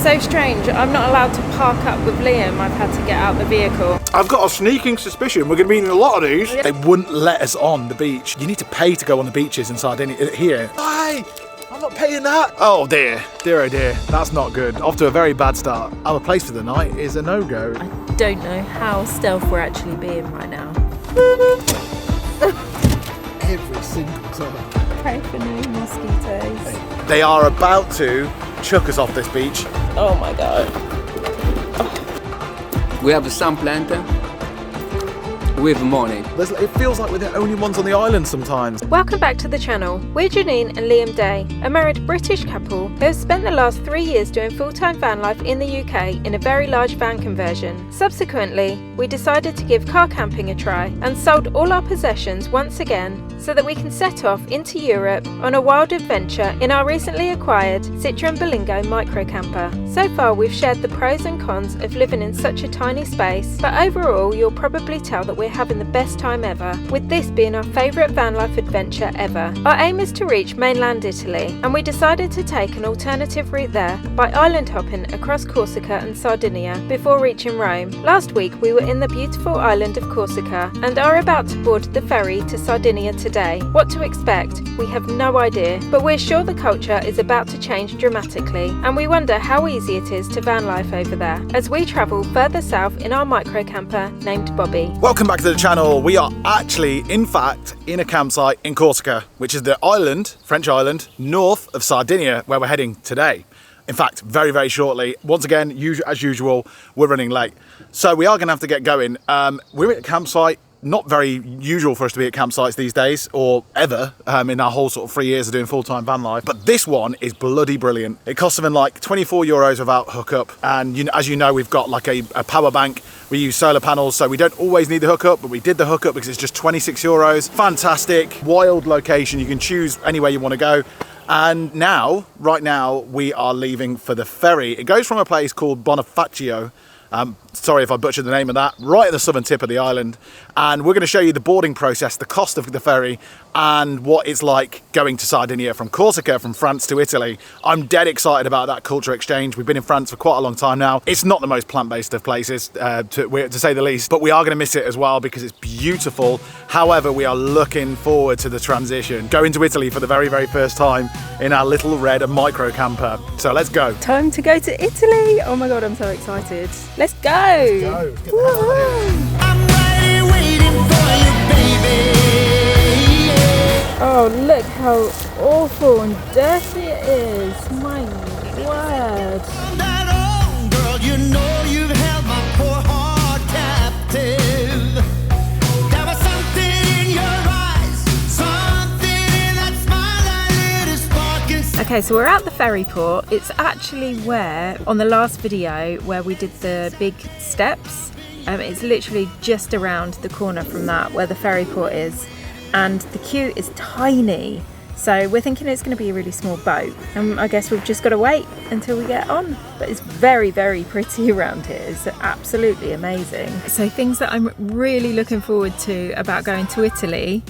so strange. I'm not allowed to park up with Liam. I've had to get out the vehicle. I've got a sneaking suspicion we're going to be in a lot of these. They wouldn't let us on the beach. You need to pay to go on the beaches in Sardinia. Here. Hey, I'm not paying that. Oh dear, dear oh dear. That's not good. Off to a very bad start. Our place for the night is a no-go. I don't know how stealth we're actually being right now. Every single time. Pray for no mosquitoes. They are about to chuck us off this beach. Oh my god. We have some plant with money. It feels like we're the only ones on the island sometimes. Welcome back to the channel. We're Janine and Liam Day, a married British couple who have spent the last 3 years doing full-time van life in the UK in a very large van conversion. Subsequently, we decided to give car camping a try and sold all our possessions once again so that we can set off into Europe on a wild adventure in our recently acquired Citroen Berlingo microcamper. So far we've shared the pros and cons of living in such a tiny space, but overall you'll probably tell that we're having the best time ever, with this being our favourite van life adventure ever. Our aim is to reach mainland Italy, and we decided to take an alternative route there by island hopping across Corsica and Sardinia before reaching Rome. Last week we were in the beautiful island of Corsica and are about to board the ferry to Sardinia today. What to expect? We have no idea, but we're sure the culture is about to change dramatically, and we wonder how easy it is to van life over there as we travel further south in our microcamper named Bobby. Welcome back to the channel. We are actually, in fact, in a campsite in Corsica, which is the island, French island, north of Sardinia, where we're heading today. In fact, very, very shortly. Once again, as usual, we're running late. So we are going to have to get going. We're at a campsite. Not very usual for us to be at campsites these days, or ever, in our whole sort of 3 years of doing full-time van life. But this one is bloody brilliant. It costs something like 24 euros without hookup. And as you know, we've got like a power bank. We use solar panels, so we don't always need the hookup, but we did the hookup because it's just 26 euros. Fantastic, wild location. You can choose anywhere you want to go. And now, right now, we are leaving for the ferry. It goes from a place called Bonifacio. Sorry if I butchered the name of that, right at the southern tip of the island. And we're going to show you the boarding process, the cost of the ferry, and what it's like going to Sardinia from Corsica, from France to Italy. I'm dead excited about that culture exchange. We've been in France for quite a long time now. It's not the most plant-based of places, to say the least, but we are going to miss it as well because it's beautiful. However, we are looking forward to the transition, going to Italy for the very, very first time in our little red micro camper. So let's go. Time to go to Italy! Oh my god, I'm so excited. Let's go! Let's go. Let's get the hell out of here. I'm ready, waiting for you, baby. Oh, look how awful and dirty it is. My word. From that on, girl, you know you've held my poor heart captive. There was something in your eyes, something in that smile that lit a spark inside. Okay, so we're at the ferry port. It's actually where, on the last video, where we did the big steps. It's literally just around the corner from that, where the ferry port is. And the queue is tiny. So we're thinking it's going to be a really small boat. And I guess we've just got to wait until we get on. But it's very, very pretty around here. It's absolutely amazing. So things that I'm really looking forward to about going to Italy.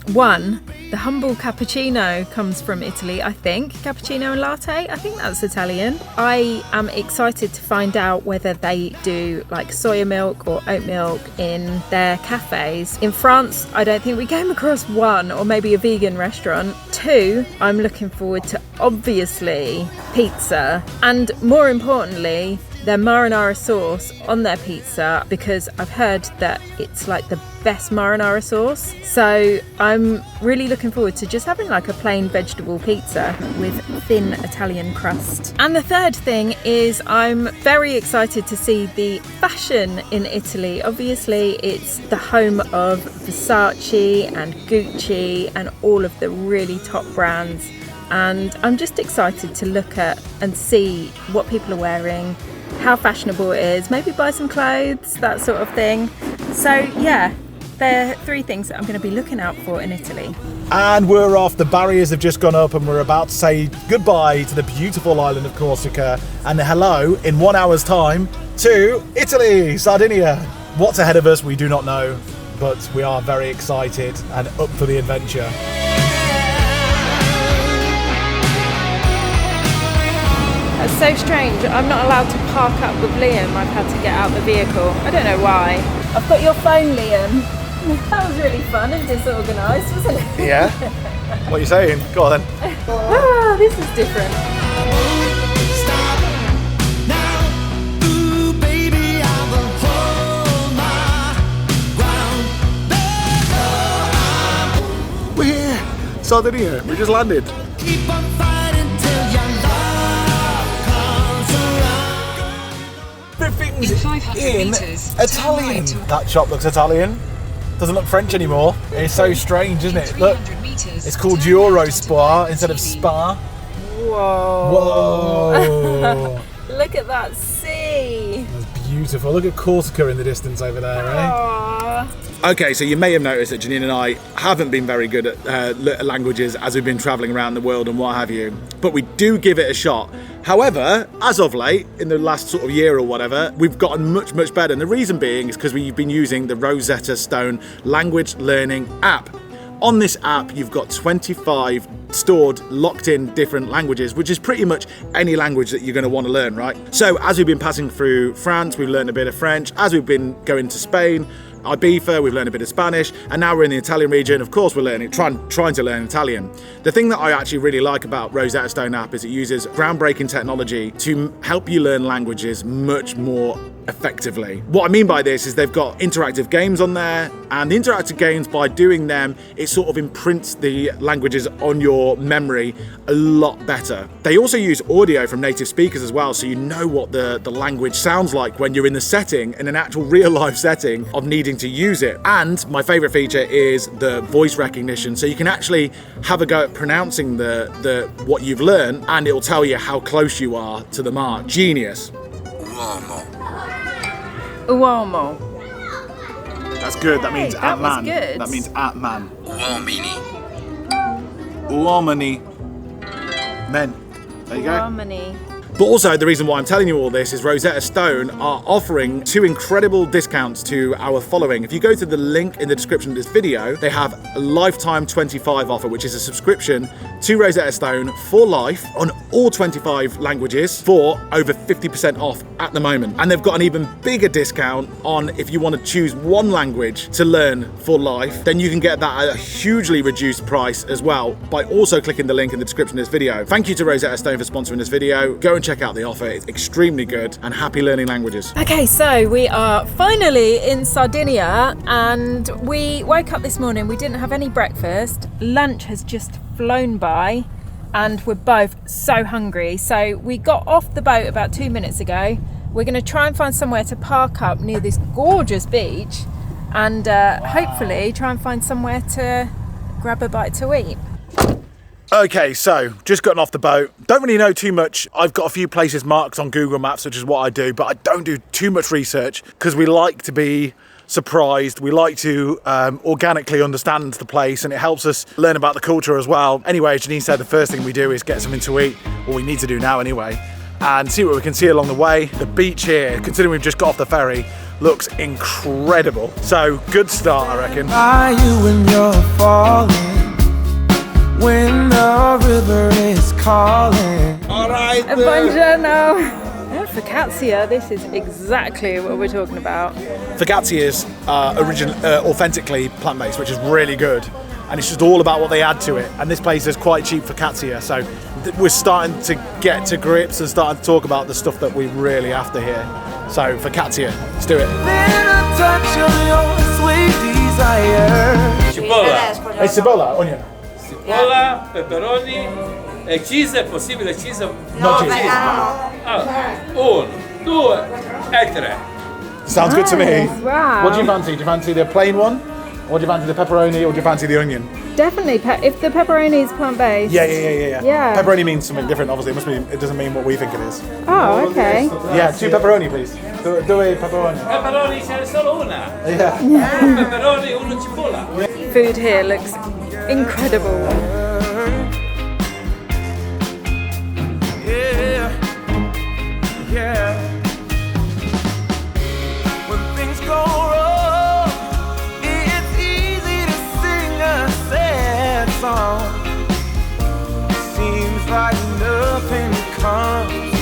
One, the humble cappuccino comes from Italy, I think. Cappuccino and latte, I think that's Italian. I am excited to find out whether they do like soya milk or oat milk in their cafes. In France, I don't think we came across one, or maybe a vegan restaurant. Two, I'm looking forward to obviously pizza, and more importantly, their marinara sauce on their pizza, because I've heard that it's like the best marinara sauce. So I'm really looking forward to just having like a plain vegetable pizza with thin Italian crust. And the third thing is I'm very excited to see the fashion in Italy. Obviously it's the home of Versace and Gucci and all of the really top brands, and I'm just excited to look at and see what people are wearing, how fashionable it is, maybe buy some clothes, that sort of thing. So yeah, there are three things that I'm going to be looking out for in Italy. And we're off. The barriers have just gone up and we're about to say goodbye to the beautiful island of Corsica and hello in 1 hour's time to Italy, Sardinia. What's ahead of us we do not know, but we are very excited and up for the adventure. so strange. I'm not allowed to park up with Liam. I've had to get out the vehicle. I don't know why. I've got your phone, Liam. That was really fun and disorganised, wasn't it? Yeah. What are you saying? Go on then. Ah, this is different. Stop now, ooh baby, I will hold my ground. We're here. Sardinia. We just landed. Keep on fighting till your love comes around. Everything's In 500 in meters, Italian. turn right. That shop looks Italian. Doesn't look French anymore. It's so strange, isn't it? Look, it's called Euro Spa instead of Spa. Whoa. Whoa. Look at that sea. That's beautiful. Look at Corsica in the distance over there, eh? Aww. Okay, so you may have noticed that Janine and I haven't been very good at languages as we've been travelling around the world and what have you, but we do give it a shot. However, as of late, in the last sort of year or whatever, we've gotten much, much better. And the reason being is because we've been using the Rosetta Stone language learning app. On this app, you've got 25 stored, locked in different languages, which is pretty much any language that you're going to want to learn, right? So as we've been passing through France, we've learned a bit of French. As we've been going to Spain, Ibiza, we've learned a bit of Spanish, and now we're in the Italian region. Of course, we're trying to learn Italian. The thing that I actually really like about Rosetta Stone app is it uses groundbreaking technology to help you learn languages much more effectively. What I mean by this is they've got interactive games on there, and the interactive games, by doing them, it sort of imprints the languages on your memory a lot better. They also use audio from native speakers as well, so you know what the language sounds like when you're in the setting, in an actual real life setting of needing to use it. And my favorite feature is the voice recognition, so you can actually have a go at pronouncing the what you've learned, and it'll tell you how close you are to the mark. Genius. Uomo. That's good. That means that at was man. good. That means at man. Uomini. Uomini. Men. There you go. Harmony. But also, the reason why I'm telling you all this is Rosetta Stone are offering 2 incredible discounts to our following. If you go to the link in the description of this video, they have a lifetime 25 offer, which is a subscription to Rosetta Stone for life on all 25 languages for over 50% off at the moment. And they've got an even bigger discount on if you want to choose one language to learn for life, then you can get that at a hugely reduced price as well by also clicking the link in the description of this video. Thank you to Rosetta Stone for sponsoring this video. Go and check out the offer. It's extremely good, and happy learning languages. Okay, so we are finally in Sardinia, and we woke up this morning. We didn't have any breakfast. Lunch has just flown by, and we're both so hungry. So we got off the boat about 2 minutes ago. We're going to try and find somewhere to park up near this gorgeous beach, and hopefully try and find somewhere to grab a bite to eat. Okay, so just gotten off the boat. Don't really know too much. I've got a few places marked on Google Maps, which is what I do, but I don't do too much research because we like to be surprised. We like to organically understand the place, and it helps us learn about the culture as well. Anyway, Janine said the first thing we do is get something to eat, what we need to do now anyway, and see what we can see along the way. The beach here, considering we've just got off the ferry, looks incredible. So good start, I reckon. Are you when you're falling? When the river is calling. All right. Buongiorno. Focaccia, this is exactly what we're talking about. Focaccia is authentically plant-based, which is really good. And it's just all about what they add to it. And this place is quite cheap focaccia, so we're starting to get to grips and starting to talk about the stuff that we really after here. So focaccia, let's do it. Then a touch of your sweet desire. Cipolla, It's cipolla, onion. cipolla, peperoni e cheese, è possibile cheese? No cheese. Ah, 1, 2 e 3. Sounds good to me. Wow. What do you fancy? Do you fancy the plain one? Or do you fancy the pepperoni, or do you fancy the onion? Definitely, if the pepperoni is plant-based. Yeah. Yeah. Pepperoni means something different, obviously. It doesn't mean what we think it is. Oh, okay. Yeah, 2 pepperoni, please. Do a pepperoni. Pepperoni c'è solo una. Yeah. Un pepperoni, uno cipolla. Food here looks incredible. Yeah. When things go wrong, it's easy to sing a sad song. Seems like nothing comes.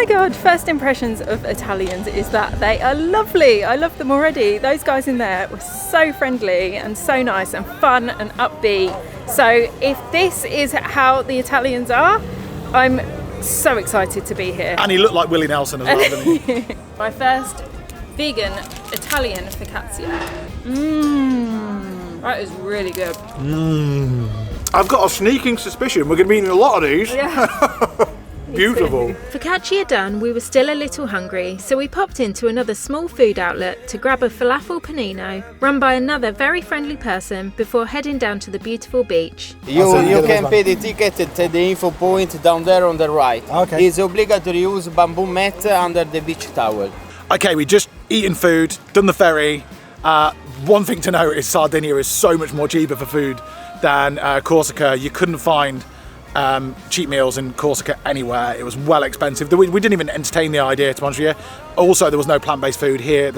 god, first impressions of Italians is that they are lovely. I love them already. Those guys in there were so friendly and so nice and fun and upbeat. So if this is how the Italians are, I'm so excited to be here. And he looked like Willie Nelson as well, didn't he? My first vegan Italian focaccia. That is really good. I've got a sneaking suspicion we're going to be eating a lot of these. Yeah. Beautiful. Focaccia done, we were still a little hungry, so we popped into another small food outlet to grab a falafel panino run by another very friendly person before heading down to the beautiful beach. You can pay the ticket at the info point down there on the right. Okay. It's obligatory to use bamboo mat under the beach towel. Okay, we just eaten food, done the ferry. One thing to note is Sardinia is so much more cheaper for food than Corsica. You couldn't find cheap meals in Corsica anywhere. It was well expensive. We didn't even entertain the idea, to be honest with you. Also, there was no plant-based food here.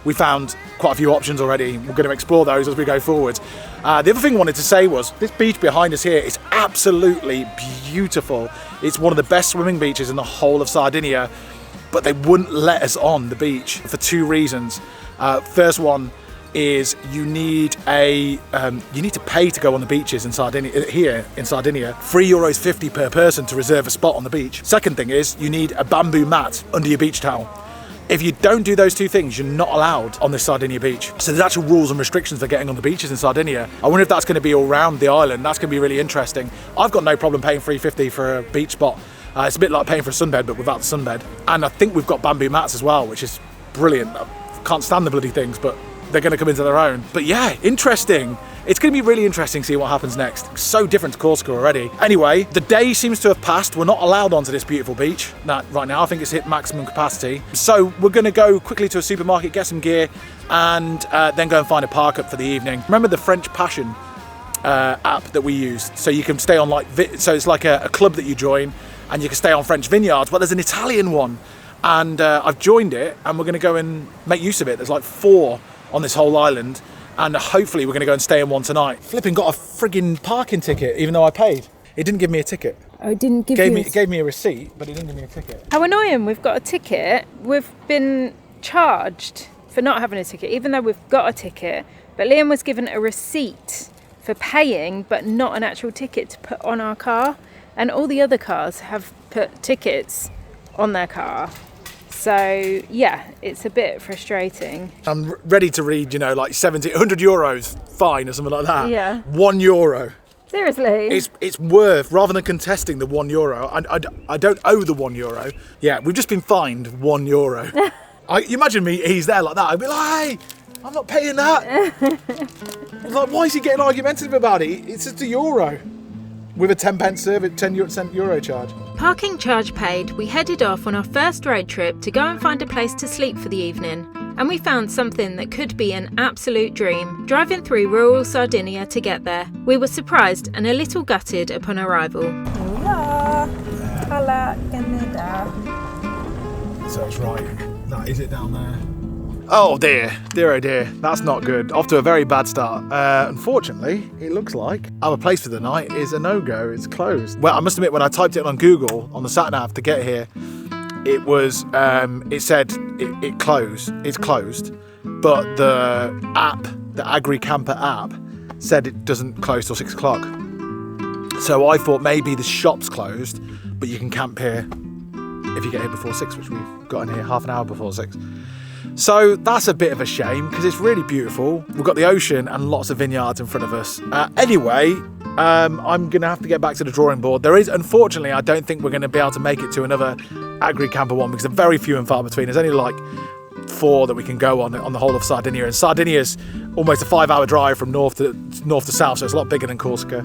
We found quite a few options already. We're going to explore those as we go forward. The other thing I wanted to say was this beach behind us here is absolutely beautiful. It's one of the best swimming beaches in the whole of Sardinia, but they wouldn't let us on the beach for two reasons. First one is you need to pay to go on the beaches in Sardinia. Here in Sardinia, €3.50 per person to reserve a spot on the beach. Second thing is you need a bamboo mat under your beach towel. If you don't do those two things, you're not allowed on this Sardinia beach. So there's actual rules and restrictions for getting on the beaches in Sardinia. I wonder if that's going to be all around the island. That's going to be really interesting. I've got no problem paying $3.50 for a beach spot. It's a bit like paying for a sunbed, but without the sunbed. And I think we've got bamboo mats as well, which is brilliant. I can't stand the bloody things, but they're going to come into their own. But yeah, interesting. It's going to be really interesting to see what happens next. It's so different to Corsica already. Anyway, the day seems to have passed. We're not allowed onto this beautiful beach right now. I think it's hit maximum capacity. So we're going to go quickly to a supermarket, get some gear, and then go and find a park up for the evening. Remember the French Passion app that we used? So you can stay on so it's like a club that you join, and you can stay on French vineyards. But there's an Italian one, and I've joined it, and we're going to go and make use of it. There's like 4 on this whole island, and hopefully we're going to go and stay in one tonight. Flipping got a frigging parking ticket, even though I paid. It didn't give me a ticket. Oh, it didn't give It gave me a receipt, but it didn't give me a ticket. How annoying. We've got a ticket. We've been charged for not having a ticket, even though we've got a ticket. But Liam was given a receipt for paying, but not an actual ticket to put on our car. And all the other cars have put tickets on their car. So yeah, it's a bit frustrating. I'm ready to read, like 100 euros fine or something like that. Yeah. €1. Seriously? It's worth, rather than contesting the €1, I don't owe the €1. Yeah, we've just been fined €1. You imagine me, he's there like that. I'd be like, hey, I'm not paying that. Like, why is he getting argumentative about it? It's just €1. With a 10p service, 10 euro charge. Parking charge paid, we headed off on our first road trip to go and find a place to sleep for the evening. And we found something that could be an absolute dream, driving through rural Sardinia to get there. We were surprised and a little gutted upon arrival. So it's right. That is it down there. Oh dear, oh dear, that's not good. Off to a very bad start. Unfortunately, it looks like our place for the night is a no-go. It's closed. Well, I must admit, when I typed it on Google on the sat-nav to get here, it was it said it closed. It's closed, but the app, the Camper app, said it doesn't close till 6 o'clock. So I thought maybe the shop's closed, but you can camp here if you get here before 6, which we've got in here half an hour before 6. So that's a bit of a shame because it's really beautiful. We've got the ocean and lots of vineyards in front of us. Anyway, I'm going to have to get back to the drawing board. There is, unfortunately, I don't think we're going to be able to make it to another Camper one because they're very few and far between. There's only like 4 that we can go on the whole of Sardinia. And Sardinia's almost a 5-hour drive from north to south, so it's a lot bigger than Corsica.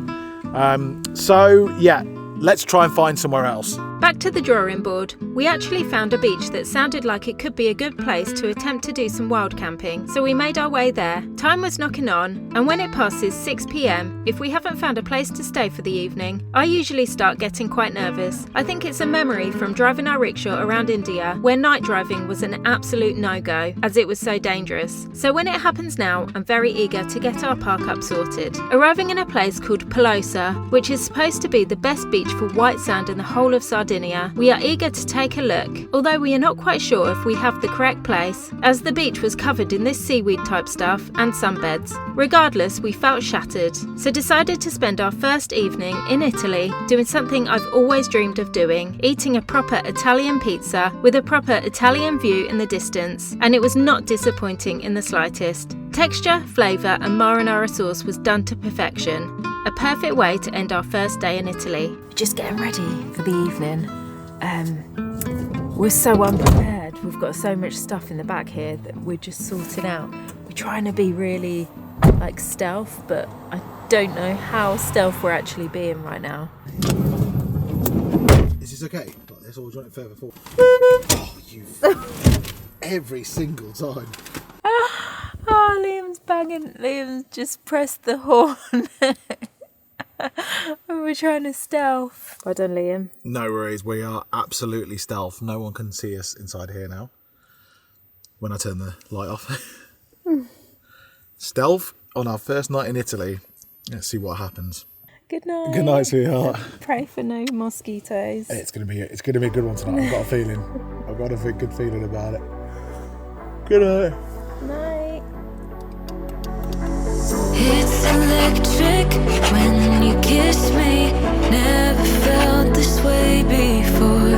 So yeah, let's try and find somewhere else. Back to the drawing board. We actually found a beach that sounded like it could be a good place to attempt to do some wild camping, so we made our way there. Time was knocking on, and when it passes 6 p.m, if we haven't found a place to stay for the evening, I usually start getting quite nervous. I think it's a memory from driving our rickshaw around India, where night driving was an absolute no-go, as it was so dangerous. So when it happens now, I'm very eager to get our park up sorted. Arriving in a place called Pelosa, which is supposed to be the best beach for white sand in the whole of Sardinia, Sardinia, we are eager to take a look, although we are not quite sure if we have the correct place, as the beach was covered in this seaweed type stuff and sunbeds. Regardless, we felt shattered, so decided to spend our first evening in Italy doing something I've always dreamed of doing, eating a proper Italian pizza with a proper Italian view in the distance, and it was not disappointing in the slightest. Texture, flavour and marinara sauce was done to perfection. A perfect way to end our first day in Italy. Just getting ready for the evening. We're so unprepared. We've got so much stuff in the back here that we're just sorting out. We're trying to be really like stealth, but I don't know how stealth we're actually being right now. Is this okay? Like this, or do you want it further forward? Oh, you... Every single time. Oh, Liam's banging. Liam's just pressed the horn. We're trying to stealth. Well done, Liam. No worries, we are absolutely stealth. No one can see us inside here now. When I turn the light off. Stealth on our first night in Italy. Let's see what happens. Good night. Good night, sweetheart. Pray for no mosquitoes. It's gonna be a good one tonight. I've got a feeling. I've got a good feeling about it. Good night. Night. It's electric when you kiss me. Never felt this way before.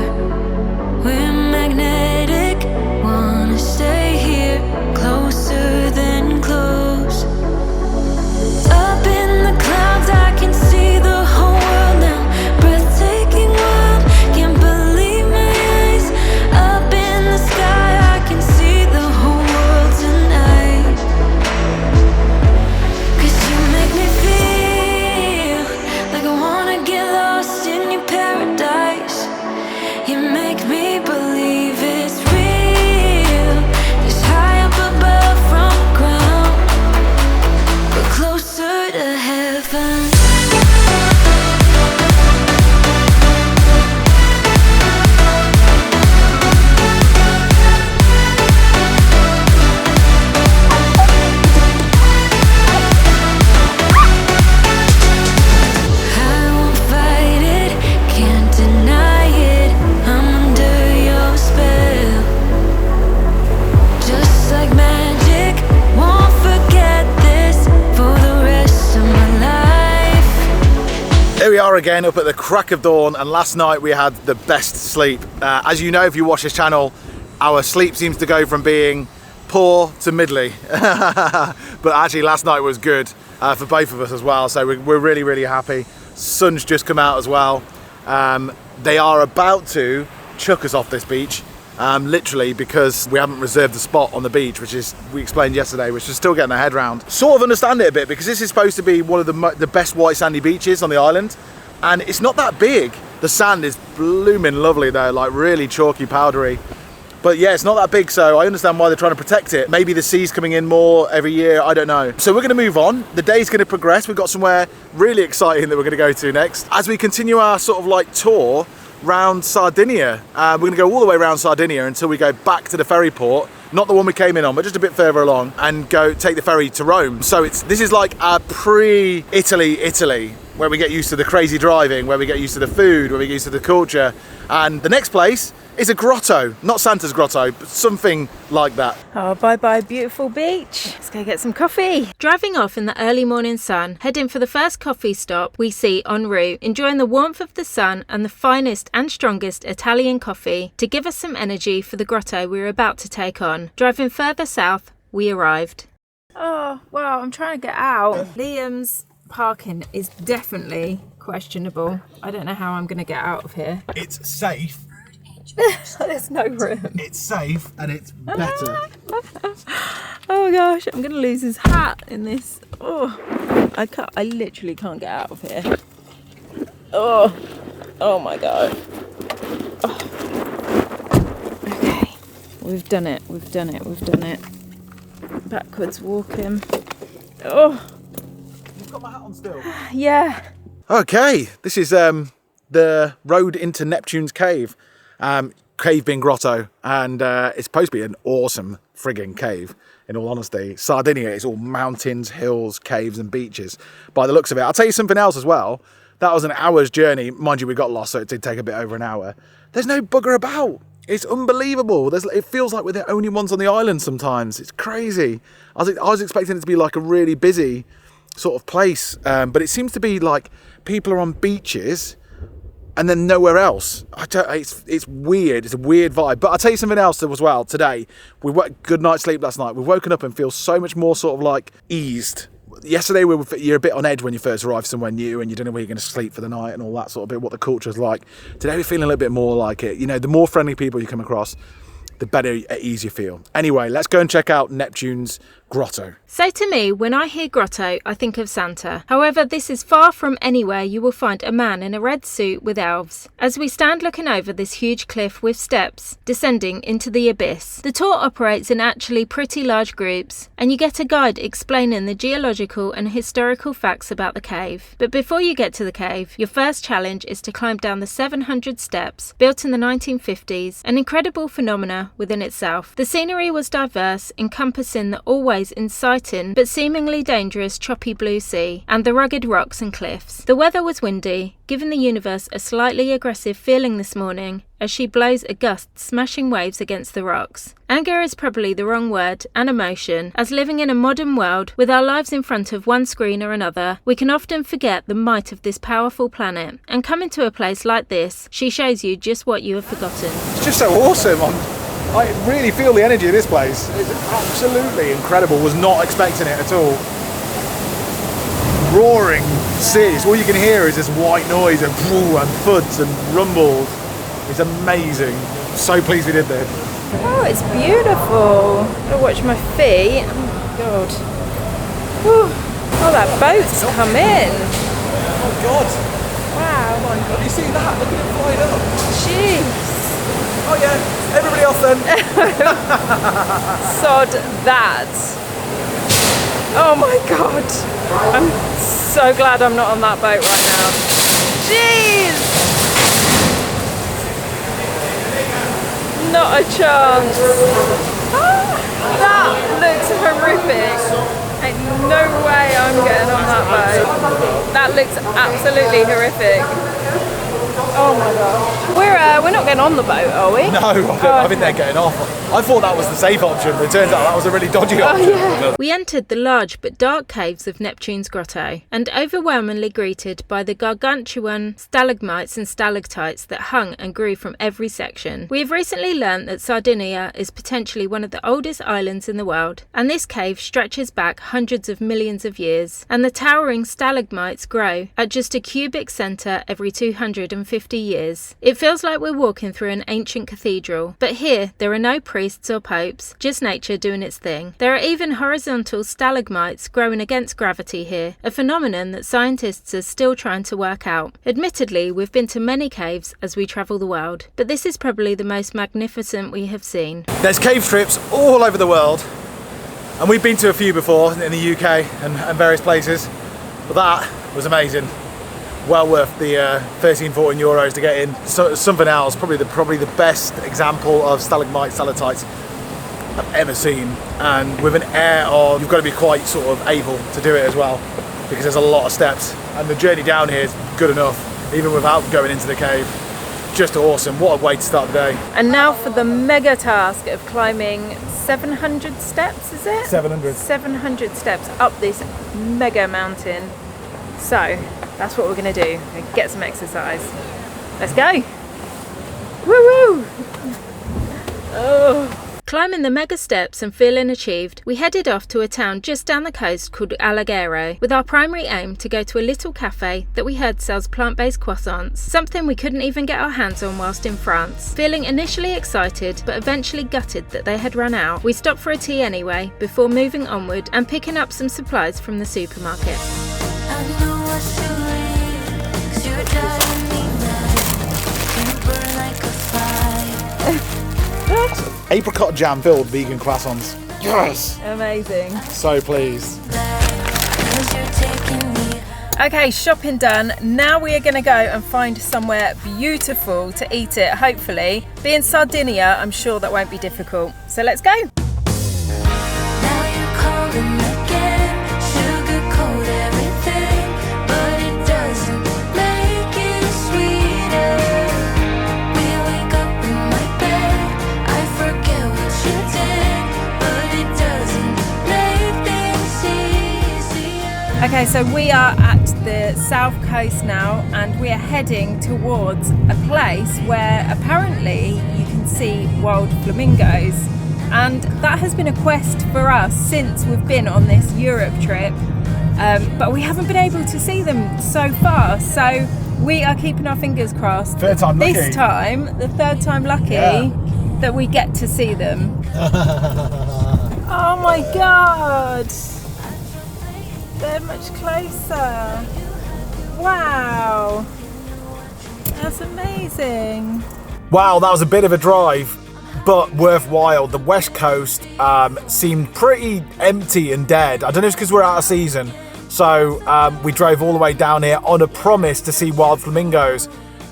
We're magnetic, wanna stay here, closer than close. Up in the clouds, I can see the whole world now. Breathtaking world, can't believe my eyes. Up in the sky, I can see the whole world tonight. 'Cause you make me feel like I wanna get lost in your paradise. You make me believe it's real. Just high up above from the ground, but closer to heaven. I won't fight it, can't deny it. I'm under your spell. Just like magic, won't forget this for the rest of my life. Here we are again up at the crack of dawn, and last night we had the best sleep. As you know, if you watch this channel, our sleep seems to go from being poor to middly. But actually last night was good for both of us as well, so we're really, really happy. Sun's just come out as well. They are about to chuck us off this beach, literally, because we haven't reserved the spot on the beach, which is, we explained yesterday, which is still getting our head round. Sort of understand it a bit, because this is supposed to be one of the best white sandy beaches on the island, and it's not that big. The sand is blooming lovely though, like really chalky, powdery. But yeah, it's not that big, so I understand why they're trying to protect it. Maybe the sea's coming in more every year, I don't know. So we're gonna move on. The day's gonna progress. We've got somewhere really exciting that we're gonna go to next. As we continue our sort of like tour round Sardinia, we're gonna go all the way around Sardinia until we go back to the ferry port. Not the one we came in on, but just a bit further along, and go take the ferry to Rome. So this is like our pre-Italy, where we get used to the crazy driving, where we get used to the food, where we get used to the culture. And the next place is a grotto, not Santa's grotto, but something like that. Oh, bye-bye, beautiful beach. Let's go get some coffee. Driving off in the early morning sun, heading for the first coffee stop we see en route, enjoying the warmth of the sun and the finest and strongest Italian coffee to give us some energy for the grotto we were about to take on. Driving further south, we arrived. Oh, wow, I'm trying to get out. Liam's parking is definitely questionable. I don't know how I'm going to get out of here. It's safe. There's no room. It's safe and it's better. Oh gosh, I'm gonna lose his hat in this. Oh, I literally can't get out of here. Oh my god. Oh. Okay, we've done it. Backwards walking. Oh. You've got my hat on still. Yeah. Okay, this is the road into Neptune's cave. Cave being grotto, and it's supposed to be an awesome frigging cave, in all honesty. Sardinia is all mountains, hills, caves and beaches by the looks of it. I'll tell you something else as well. That was an hour's journey. Mind you, we got lost, so it did take a bit over an hour. There's no bugger about. It's unbelievable. It feels like we're the only ones on the island sometimes. It's crazy. I was expecting it to be like a really busy sort of place, but it seems to be like people are on beaches and then nowhere else. It's weird. It's a weird vibe. But I'll tell you something else as well. Today, good night's sleep last night. We've woken up and feel so much more sort of like eased. Yesterday, you're a bit on edge when you first arrive somewhere new and you don't know where you're going to sleep for the night and all that sort of bit, what the culture's like. Today, we're feeling a little bit more like it. You know, the more friendly people you come across, the better at ease you feel. Anyway, let's go and check out Neptune's grotto. So to me, when I hear grotto, I think of Santa. However, this is far from anywhere you will find a man in a red suit with elves. As we stand looking over this huge cliff with steps descending into the abyss, the tour operates in actually pretty large groups, and you get a guide explaining the geological and historical facts about the cave. But before you get to the cave, your first challenge is to climb down the 700 steps, built in the 1950s, an incredible phenomena within itself. The scenery was diverse, encompassing the always inciting but seemingly dangerous choppy blue sea and the rugged rocks and cliffs. The weather was windy, giving the universe a slightly aggressive feeling this morning as she blows a gust smashing waves against the rocks. Anger is probably the wrong word, and emotion, as living in a modern world with our lives in front of one screen or another, we can often forget the might of this powerful planet. And coming to a place like this, she shows you just what you have forgotten. It's just so awesome. I really feel the energy of this place. It's absolutely incredible. Was not expecting it at all. Roaring seas. All you can hear is this white noise and thuds and rumbles. It's amazing. So pleased we did this. Oh, it's beautiful. I'll watch my feet. Oh my god. Whew. Oh, that boat's come in. Oh God. Wow. Oh my God. You see that? Look at it flying up. Jeez. Oh yeah. Everybody else then. Sod that. Oh my god. I'm so glad I'm not on that boat right now. Jeez. Not a chance. That looks horrific. Ain't no way I'm getting on that boat. That looks absolutely horrific. Oh my gosh. We're not getting on the boat, are we? No, I think they're getting off. I thought that was the safe option, but it turns out that was a really dodgy option. Yeah. We entered the large but dark caves of Neptune's grotto, and overwhelmingly greeted by the gargantuan stalagmites and stalactites that hung and grew from every section. We have recently learnt that Sardinia is potentially one of the oldest islands in the world, and this cave stretches back hundreds of millions of years, and the towering stalagmites grow at just a cubic centre every 250 years. It feels like we're walking through an ancient cathedral, but here there are no priests or popes, just nature doing its thing. There are even horizontal stalagmites growing against gravity here, a phenomenon that scientists are still trying to work out. Admittedly, we've been to many caves as we travel the world, but this is probably the most magnificent we have seen. There's cave trips all over the world, and we've been to a few before in the UK and various places, but that was amazing. Well worth the 13-14 euros to get in. So, something else, probably the best example of stalagmite stalactites I've ever seen, and with an air of you've got to be quite sort of able to do it as well, because there's a lot of steps, and the journey down here is good enough even without going into the cave. Just awesome. What a way to start the day. And now for the mega task of climbing 700 steps, is it? 700 steps up this mega mountain. So that's what we're going to do. We're gonna get some exercise. Let's go. Woo woo! Oh. Climbing the mega steps and feeling achieved, we headed off to a town just down the coast called Alghero, with our primary aim to go to a little cafe that we heard sells plant-based croissants, something we couldn't even get our hands on whilst in France. Feeling initially excited but eventually gutted that they had run out, we stopped for a tea anyway before moving onward and picking up some supplies from the supermarket. I know I should leave, 'cause you're driving me mad. You burn like a fire. Apricot jam filled vegan croissants. Yes! Amazing. So pleased. 'Cause you're taking me. Okay, shopping done. Now we are going to go and find somewhere beautiful to eat it, hopefully. Being Sardinia, I'm sure that won't be difficult. So let's go. Now you're calling again, sugarcoat everything, but it doesn't matter. Okay, so we are at the south coast now, and we are heading towards a place where apparently you can see wild flamingos, and that has been a quest for us since we've been on this Europe trip, but we haven't been able to see them so far, so we are keeping our fingers crossed. Third time lucky. This time, the third time lucky, that we get to see them. Oh my god! They're much closer. Wow. That's amazing. Wow, that was a bit of a drive, but worthwhile. The west coast seemed pretty empty and dead. I don't know if it's because we're out of season. So we drove all the way down here on a promise to see wild flamingos,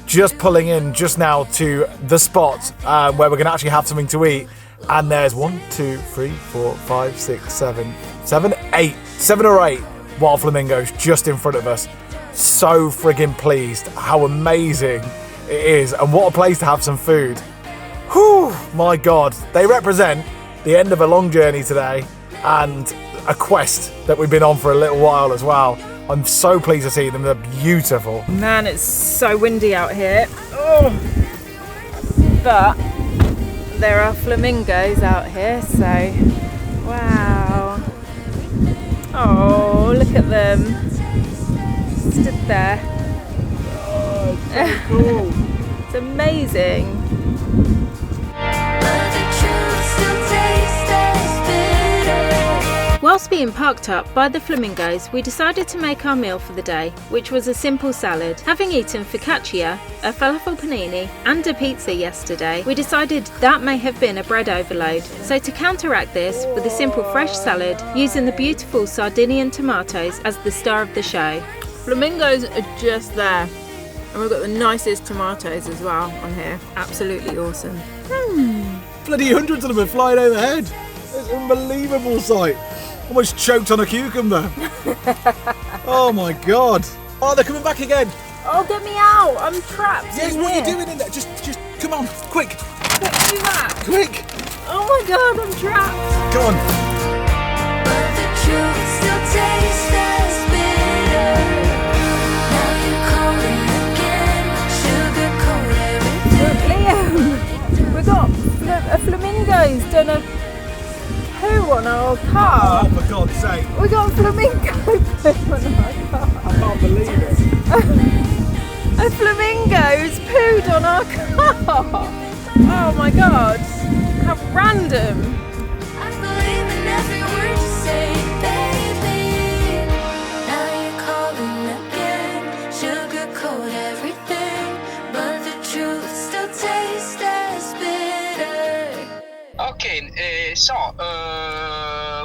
just pulling in just now to the spot where we're going to actually have something to eat. And there's 1, 2, 3, 4, 5, 6, 7, 8 or 8 wild flamingos just in front of us. So friggin' pleased how amazing it is, and what a place to have some food. Whew, my god, they represent the end of a long journey today and a quest that we've been on for a little while as well. I'm so pleased to see them. They're beautiful. Man, it's so windy out here. Oh. But there are flamingos out here, so wow. Oh, look at them. Stood there. Oh, it's so cool. It's amazing. Whilst being parked up by the flamingos, we decided to make our meal for the day, which was a simple salad. Having eaten focaccia, a falafel panini and a pizza yesterday, we decided that may have been a bread overload. So to counteract this with a simple fresh salad, using the beautiful Sardinian tomatoes as the star of the show. Flamingos are just there. And we've got the nicest tomatoes as well on here. Absolutely awesome. Bloody hundreds of them are flying overhead. It's an unbelievable sight. Almost choked on a cucumber. Oh my god. Oh, they're coming back again. Oh, get me out. I'm trapped. Yes, in what are you here. doing in there? Just come on, quick, Quick, do that. quick. Oh my god, I'm trapped. Come on. But the truth still tastes as bitter. Now you're calling again, sugarcoat everything. Liam, we got a flamingo's done a poo on our car. Oh, for God's sake. We got a flamingo poo on our car. I can't believe it. A flamingo's pooed on our car. Oh my god, how random. I believe in every word you say, baby. Now you're calling again, sugarcoat everything, but the truth still tastes as bitter. Okay, so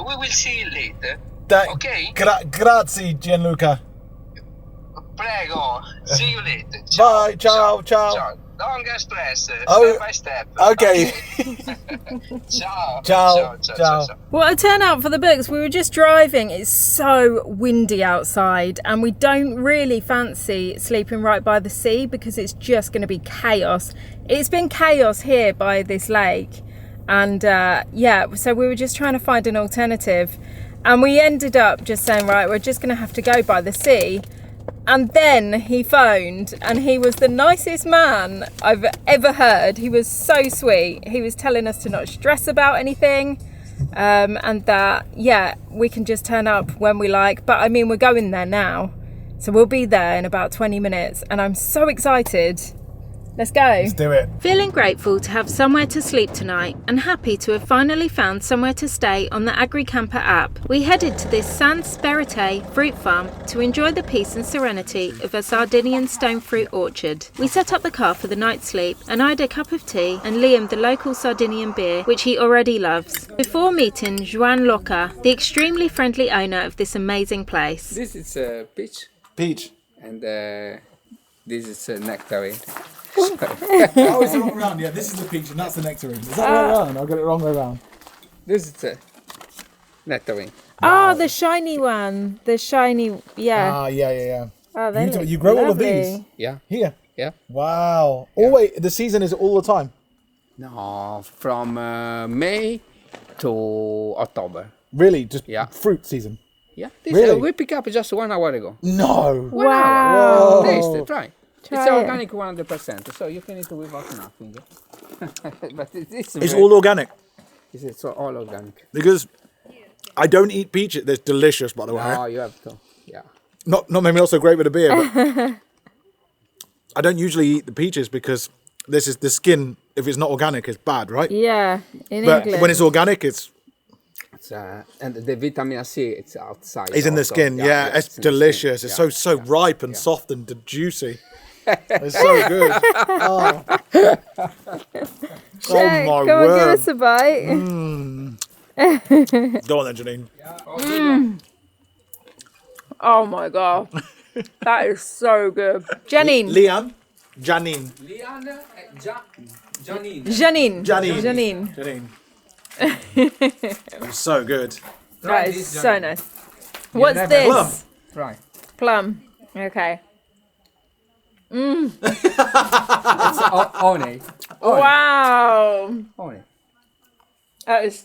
we will see you later. Okay. Grazie, Gianluca. Prego. See you later. Ciao, Bye. Ciao. Don't get stressed. Oh, Step by step. Okay. Ciao. Ciao. What a turnout for the books. We were just driving. It's so windy outside and we don't really fancy sleeping right by the sea because it's just going to be chaos. It's been chaos here by this lake. And so we were just trying to find an alternative. And we ended up just saying, right, we're just going to have to go by the sea. And then he phoned and he was the nicest man I've ever heard. He was so sweet. He was telling us to not stress about anything and that, we can just turn up when we like. But I mean, we're going there now. So we'll be there in about 20 minutes and I'm so excited. Let's go. Let's do it. Feeling grateful to have somewhere to sleep tonight and happy to have finally found somewhere to stay on the AgriCamper app, we headed to this San Sperite fruit farm to enjoy the peace and serenity of a Sardinian stone fruit orchard. We set up the car for the night's sleep and I had a cup of tea and Liam the local Sardinian beer, which he already loves, before meeting Joan Loca, the extremely friendly owner of this amazing place. This is peach, Peach. and this is nectarine. Oh, it's the wrong round. Yeah, this is the peach and that's the nectarine. Is that the right round? I've got it wrong way round. This is nectarine. Ah, the shiny one. The shiny, yeah. Ah, yeah. Oh, they look You grow all of lovely. these Yeah. here. Yeah. Wow. Oh wait, the season is all the time. No, from May to October. Really, just Yeah. fruit season. Yeah. This Really? we pick up just 1 hour ago. No. Wow. Taste it, try. It's Try it. organic 100%, so you can eat without nothing. But it's all organic. It's all organic. Because I don't eat peaches. They're delicious, by the way. Oh, you have to. Yeah. Not maybe also great with a beer, but I don't usually eat the peaches because this is the skin. If it's not organic, it's bad, right? Yeah, in But England. when it's organic, it's And the vitamin C, it's outside. in the also. skin. Yeah, it's in the skin. delicious. It's Yeah, so ripe and soft and juicy. It's so good. Oh, Shaq, my come on, give word. us a bite. Go on then, Janine. Oh my god, that is so good. Janine. Liam, Janine. Liana, Janine. Janine. Janine. Janine. It's so good. That is so nice. What's never- this? Plum. Try. Plum. Okay. It's honey. Wow. Honey. That is.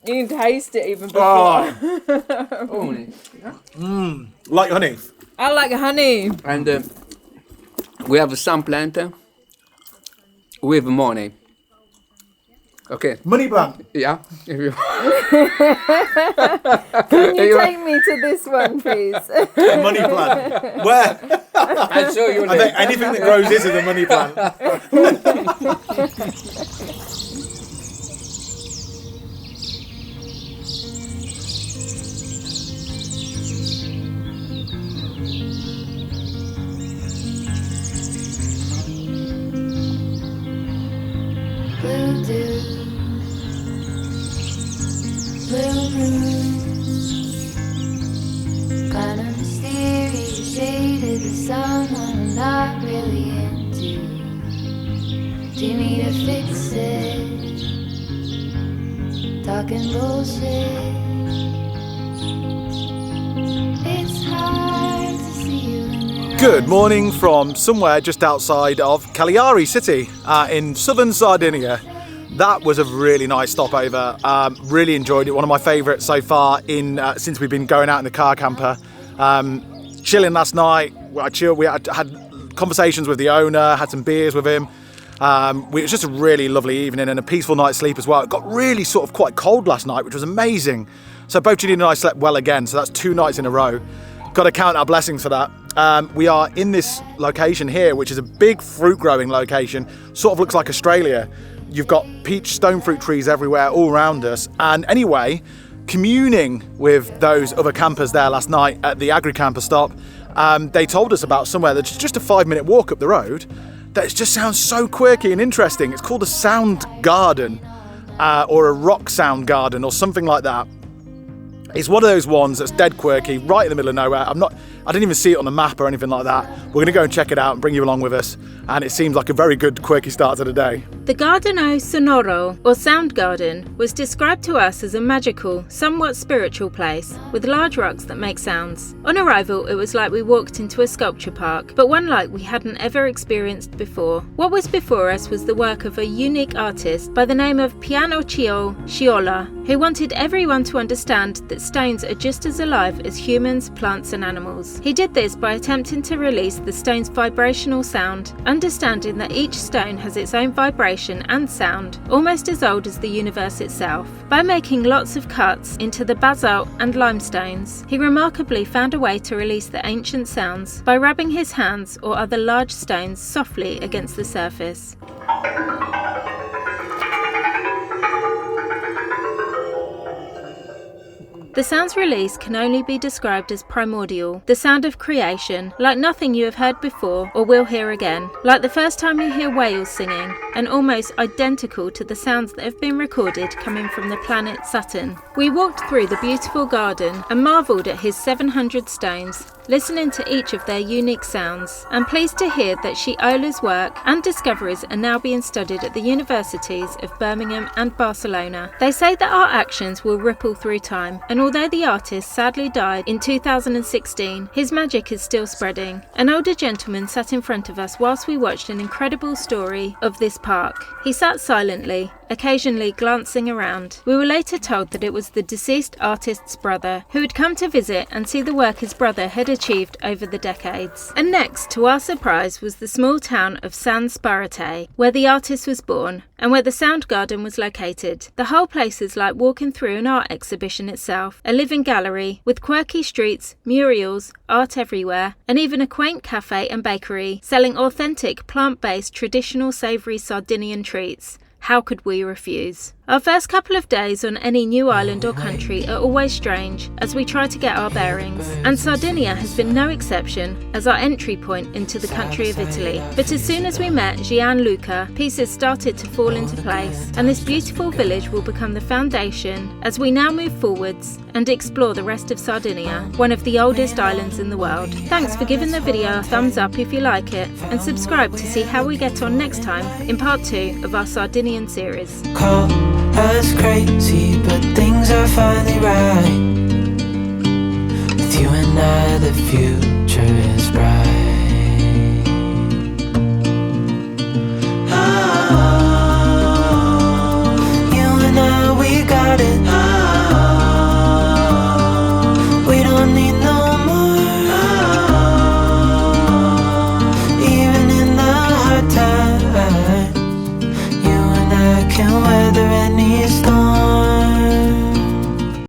You can taste it even before. Honey. Like honey. I like honey. And we have some plant with money. Okay. Money plant. Yeah. If you Can you take me to this one, please? Money plant. Where? I'll show you I think later. anything that grows is a money plant. Blue dew, blue moon, kind of mysterious shade of the someone I'm not really into. Do you need to fix it? Talking bullshit. It's hard to see you in your Good morning from somewhere just outside of Cagliari City in southern Sardinia. That was a really nice stopover. Really enjoyed it. One of my favourites so far since we've been going out in the car camper. Chilling last night. I chilled. We had conversations with the owner. Had some beers with him. It was just a really lovely evening and a peaceful night's sleep as well. It got really sort of quite cold last night, which was amazing. So both Janine and I slept well again. So that's 2 nights in a row. Got to count our blessings for that. We are in this location here, which is a big fruit growing location. Sort of looks like Australia. You've got peach stone fruit trees everywhere all around us. And anyway, communing with those other campers there last night at the agri-camper stop, they told us about somewhere that's just a 5-minute walk up the road that just sounds so quirky and interesting. It's called a sound garden or a rock sound garden or something like that. It's one of those ones that's dead quirky, right in the middle of nowhere. I didn't even see it on the map or anything like that. We're going to go and check it out and bring you along with us. And it seems like a very good quirky start to the day. The Giardino Sonoro, or Sound Garden, was described to us as a magical, somewhat spiritual place, with large rocks that make sounds. On arrival, it was like we walked into a sculpture park, but one like we hadn't ever experienced before. What was before us was the work of a unique artist by the name of Pianocchio Sciola, who wanted everyone to understand that stones are just as alive as humans, plants and animals. He did this by attempting to release the stone's vibrational sound, understanding that each stone has its own vibration and sound, almost as old as the universe itself. By making lots of cuts into the basalt and limestones, he remarkably found a way to release the ancient sounds by rubbing his hands or other large stones softly against the surface. The sounds released can only be described as primordial, the sound of creation, like nothing you have heard before or will hear again, like the first time you hear whales singing, and almost identical to the sounds that have been recorded coming from the planet Saturn. We walked through the beautiful garden and marvelled at his 700 stones, listening to each of their unique sounds, and pleased to hear that Sciola's work and discoveries are now being studied at the universities of Birmingham and Barcelona. They say that our actions will ripple through time, and although the artist sadly died in 2016, his magic is still spreading. An older gentleman sat in front of us whilst we watched an incredible story of this park. He sat silently, occasionally glancing around. We were later told that it was the deceased artist's brother who had come to visit and see the work his brother had achieved over the decades. And next, to our surprise, was the small town of San Sparate, where the artist was born and where the sound garden was located. The whole place is like walking through an art exhibition itself, a living gallery with quirky streets, murals, art everywhere, and even a quaint cafe and bakery selling authentic plant-based traditional savoury Sardinian treats. How could we refuse? Our first couple of days on any new island or country are always strange as we try to get our bearings, and Sardinia has been no exception as our entry point into the country of Italy. But as soon as we met Gianluca, pieces started to fall into place, and this beautiful village will become the foundation as we now move forwards and explore the rest of Sardinia, one of the oldest islands in the world. Thanks for giving the video a thumbs up if you like it, and subscribe to see how we get on next time in part 2 of our Sardinian series. Call us crazy, but things are finally right. With you and I, the future is bright. Oh, you and I, we got it.